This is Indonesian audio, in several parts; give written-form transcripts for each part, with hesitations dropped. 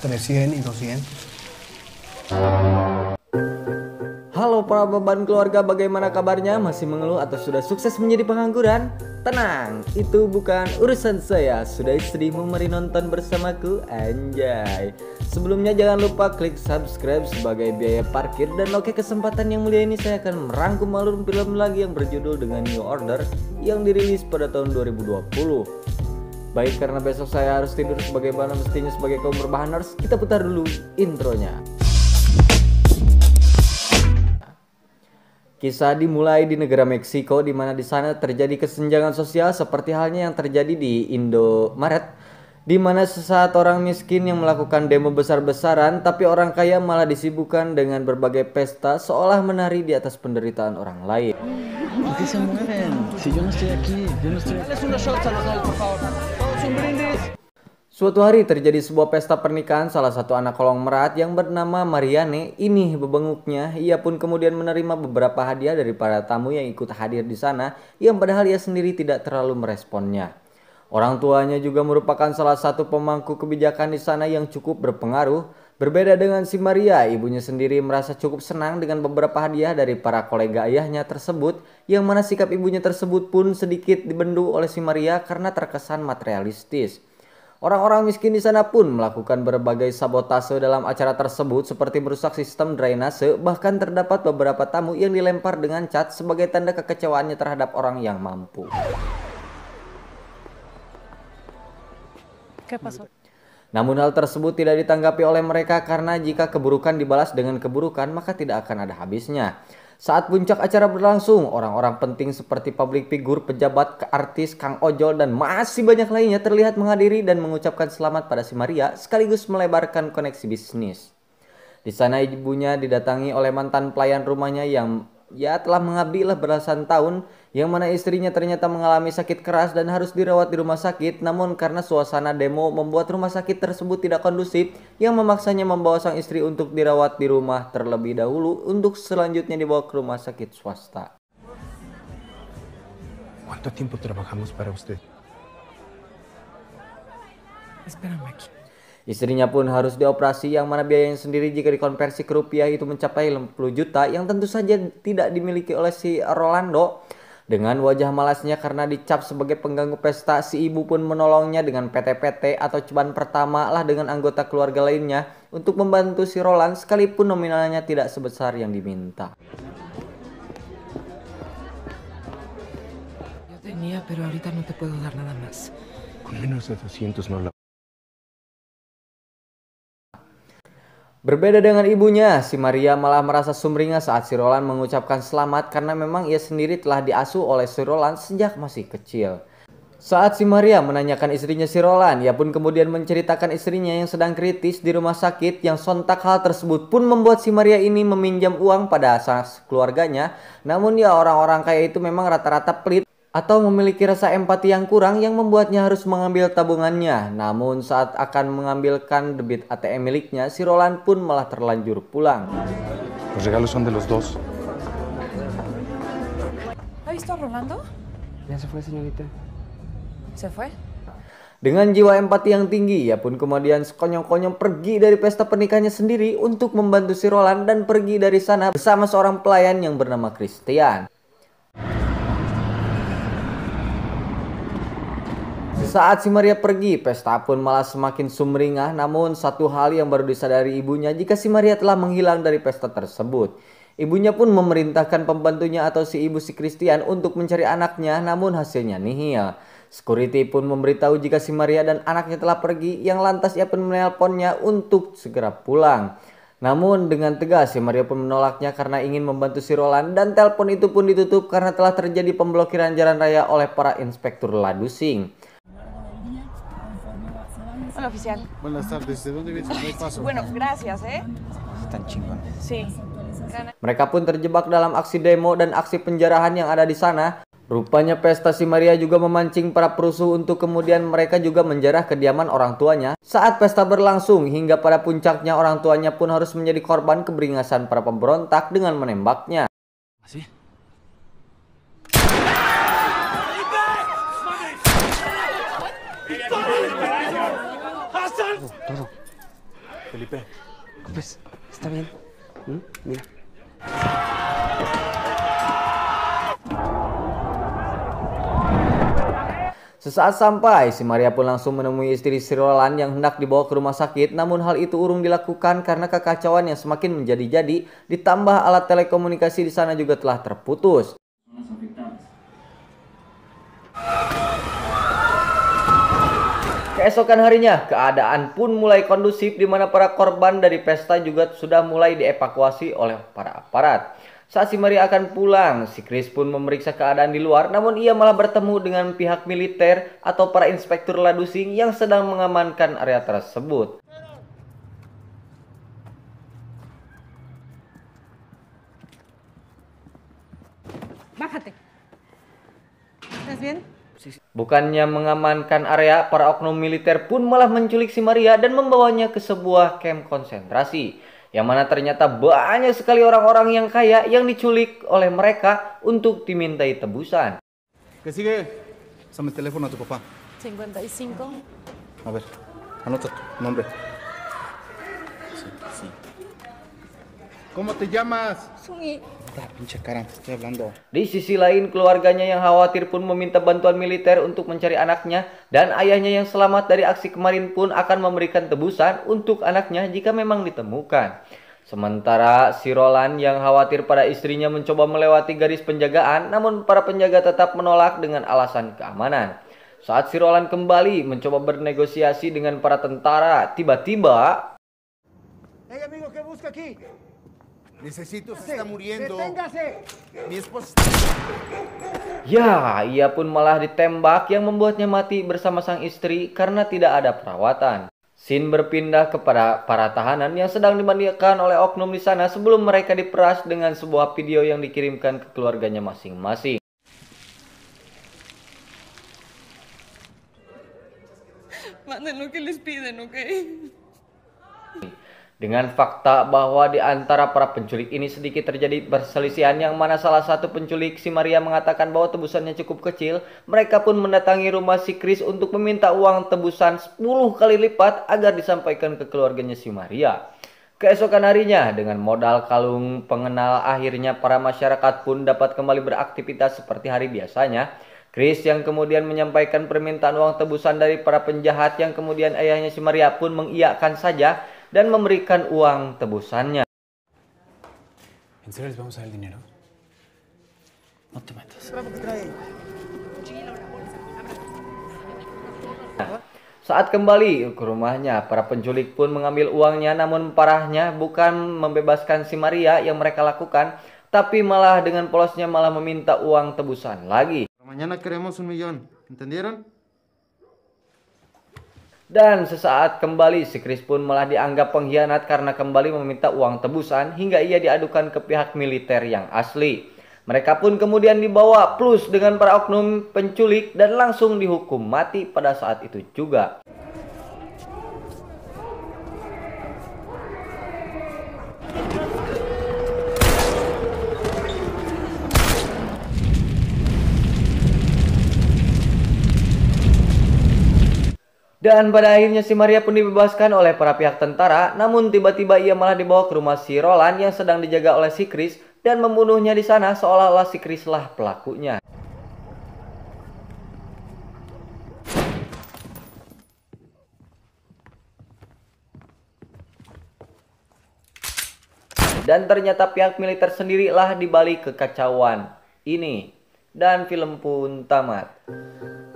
300 y 200. Halo para beban keluarga, bagaimana kabarnya? Masih mengeluh atau sudah sukses menjadi pengangguran? Tenang, itu bukan urusan saya. Sudah istrimu mari nonton bersamaku, anjay. Sebelumnya jangan lupa klik subscribe sebagai biaya parkir. Dan oke, kesempatan yang mulia ini saya akan merangkum alur film lagi yang berjudul dengan New Order yang dirilis pada tahun 2020. Baik, karena besok saya harus tidur sebagaimana mestinya sebagai kaum berbahaners, kita putar dulu intronya. Kisah dimulai di negara Meksiko, di mana di sana terjadi kesenjangan sosial seperti halnya yang terjadi di Indomaret, di mana sesaat orang miskin yang melakukan demo besar-besaran, tapi orang kaya malah disibukkan dengan berbagai pesta seolah menari di atas penderitaan orang lain. Suatu hari terjadi sebuah pesta pernikahan salah satu anak kolong merat yang bernama Mariane. Ini bebenguknya, ia pun kemudian menerima beberapa hadiah dari para tamu yang ikut hadir di sana, yang padahal ia sendiri tidak terlalu meresponnya. Orang tuanya juga merupakan salah satu pemangku kebijakan di sana yang cukup berpengaruh. Berbeda dengan si Maria, ibunya sendiri merasa cukup senang dengan beberapa hadiah dari para kolega ayahnya tersebut, yang mana sikap ibunya tersebut pun sedikit dibendu oleh si Maria karena terkesan materialistis. Orang-orang miskin di sana pun melakukan berbagai sabotase dalam acara tersebut seperti merusak sistem drainase, bahkan terdapat beberapa tamu yang dilempar dengan cat sebagai tanda kekecewaannya terhadap orang yang mampu. Namun hal tersebut tidak ditanggapi oleh mereka karena jika keburukan dibalas dengan keburukan maka tidak akan ada habisnya. Saat puncak acara berlangsung, orang-orang penting seperti publik figur, pejabat, artis, Kang Ojol, dan masih banyak lainnya terlihat menghadiri dan mengucapkan selamat pada si Maria sekaligus melebarkan koneksi bisnis. Di sana ibunya didatangi oleh mantan pelayan rumahnya yang telah mengabdi belasan tahun, yang mana istrinya ternyata mengalami sakit keras dan harus dirawat di rumah sakit. Namun karena suasana demo membuat rumah sakit tersebut tidak kondusif, yang memaksanya membawa sang istri untuk dirawat di rumah terlebih dahulu untuk selanjutnya dibawa ke rumah sakit swasta. ¿Cuánto tiempo trabajamos para usted? Espérame aquí. Istrinya pun harus dioperasi, yang mana biayanya sendiri jika dikonversi ke rupiah itu mencapai 50 juta yang tentu saja tidak dimiliki oleh si Rolando. Dengan wajah malasnya karena dicap sebagai pengganggu pesta, si ibu pun menolongnya dengan PT-PT atau ceban pertama dengan anggota keluarga lainnya untuk membantu si Roland sekalipun nominalnya tidak sebesar yang diminta. Yo tenía, pero ahorita no te puedo dar nada más. Con menos de 200 no la... Berbeda dengan ibunya, si Maria malah merasa sumringah saat si Roland mengucapkan selamat karena memang ia sendiri telah diasuh oleh si Roland sejak masih kecil. Saat si Maria menanyakan istrinya si Roland, ia pun kemudian menceritakan istrinya yang sedang kritis di rumah sakit, yang sontak hal tersebut pun membuat si Maria ini meminjam uang pada keluarganya. Namun orang-orang kaya itu memang rata-rata pelit atau memiliki rasa empati yang kurang yang membuatnya harus mengambil tabungannya. Namun saat akan mengambilkan debit ATM miliknya, si Roland pun malah terlanjur pulang. Los regalos son de los dos. ¿Ha visto a Rolando? Ya se fue, señorita. ¿Se fue? Dengan jiwa empati yang tinggi, ia pun kemudian sekonyong-konyong pergi dari pesta pernikahannya sendiri untuk membantu si Roland dan pergi dari sana bersama seorang pelayan yang bernama Christian. Saat si Maria pergi, pesta pun malah semakin sumringah. Namun satu hal yang baru disadari ibunya jika si Maria telah menghilang dari pesta tersebut. Ibunya pun memerintahkan pembantunya atau si ibu si Christian untuk mencari anaknya, namun hasilnya nihil. Security pun memberitahu jika si Maria dan anaknya telah pergi, yang lantas ia pun menelponnya untuk segera pulang. Namun dengan tegas si Maria pun menolaknya karena ingin membantu si Roland, dan telepon itu pun ditutup karena telah terjadi pemblokiran jalan raya oleh para inspektur ladusing. Hola, oficial. Buenas tardes, ¿de dónde vienes? No hay paso. Bueno, gracias, ¿eh? Están chingón. Sí. Mereka pun terjebak dalam aksi demo dan aksi penjarahan yang ada di sana. Rupanya pesta si Maria juga memancing para perusuh untuk kemudian mereka juga menjarah kediaman orang tuanya. Saat pesta berlangsung hingga pada puncaknya, orang tuanya pun harus menjadi korban keberingasan para pemberontak dengan menembaknya. ¿Así? Felipe. Pues, está bien. Mira. Sesaat sampai, si Maria pun langsung menemui istri si Roland yang hendak dibawa ke rumah sakit. Namun hal itu urung dilakukan karena kekacauan yang semakin menjadi-jadi, ditambah alat telekomunikasi di sana juga telah terputus. Keesokan harinya, keadaan pun mulai kondusif di mana para korban dari pesta juga sudah mulai dievakuasi oleh para aparat. Saat si Maria akan pulang, si Chris pun memeriksa keadaan di luar, namun ia malah bertemu dengan pihak militer atau para inspektur ladusing yang sedang mengamankan area tersebut. Bájate. ¿Estás bien? Bukannya mengamankan area, para oknum militer pun malah menculik si Maria dan membawanya ke sebuah kamp konsentrasi. Yang mana ternyata banyak sekali orang-orang yang kaya yang diculik oleh mereka untuk dimintai tebusan. ¿Qué sigue? Pásame el teléfono a tu papá. 55. A ver, anota tu nombre. Sí. ¿Cómo te llamas? Sungi. La pinche cara, te estoy hablando. Di sisi lain, keluarganya yang khawatir pun meminta bantuan militer untuk mencari anaknya, dan ayahnya yang selamat dari aksi kemarin pun akan memberikan tebusan untuk anaknya jika memang ditemukan. Sementara si Roland yang khawatir pada istrinya mencoba melewati garis penjagaan, namun para penjaga tetap menolak dengan alasan keamanan. Saat si Roland kembali mencoba bernegosiasi dengan para tentara, tiba-tiba... Hey amigo, ¿qué busca aquí? Necesito, se está muriendo. ¡Deténgase! Mi esposa. Ya, ia pun malah ditembak yang membuatnya mati bersama sang istri karena tidak ada perawatan. Scene berpindah kepada para tahanan yang sedang dimandikan oleh oknum di sana sebelum mereka diperas dengan sebuah video yang dikirimkan ke keluarganya masing-masing. Manden lo que les piden, ¿ok? Dengan fakta bahwa di antara para penculik ini sedikit terjadi perselisihan yang mana salah satu penculik si Maria mengatakan bahwa tebusannya cukup kecil, mereka pun mendatangi rumah si Chris untuk meminta uang tebusan 10 kali lipat agar disampaikan ke keluarganya si Maria. Keesokan harinya, dengan modal kalung pengenal, akhirnya para masyarakat pun dapat kembali beraktivitas seperti hari biasanya. Chris yang kemudian menyampaikan permintaan uang tebusan dari para penjahat yang kemudian ayahnya si Maria pun mengiyakan saja dan memberikan uang tebusannya. ¿En serio les vamos a dar el dinero? No te metas. Saat kembali ke rumahnya, para penculik pun mengambil uangnya, namun parahnya bukan membebaskan si Maria yang mereka lakukan, tapi malah dengan polosnya malah meminta uang tebusan lagi. Mañana queremos 1 millón, ¿entendieron? Dan sesaat kembali, si Chris pun malah dianggap pengkhianat karena kembali meminta uang tebusan hingga ia diadukan ke pihak militer yang asli. Mereka pun kemudian dibawa plus dengan para oknum penculik dan langsung dihukum mati pada saat itu juga. Dan pada akhirnya si Maria pun dibebaskan oleh para pihak tentara, namun tiba-tiba ia malah dibawa ke rumah si Roland yang sedang dijaga oleh si Chris dan membunuhnya di sana seolah-olah si Chris lah pelakunya. Dan ternyata pihak militer sendirilah dibalik kekacauan ini. Dan film pun tamat.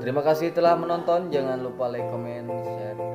Terima kasih telah menonton. Jangan lupa like, comment, share.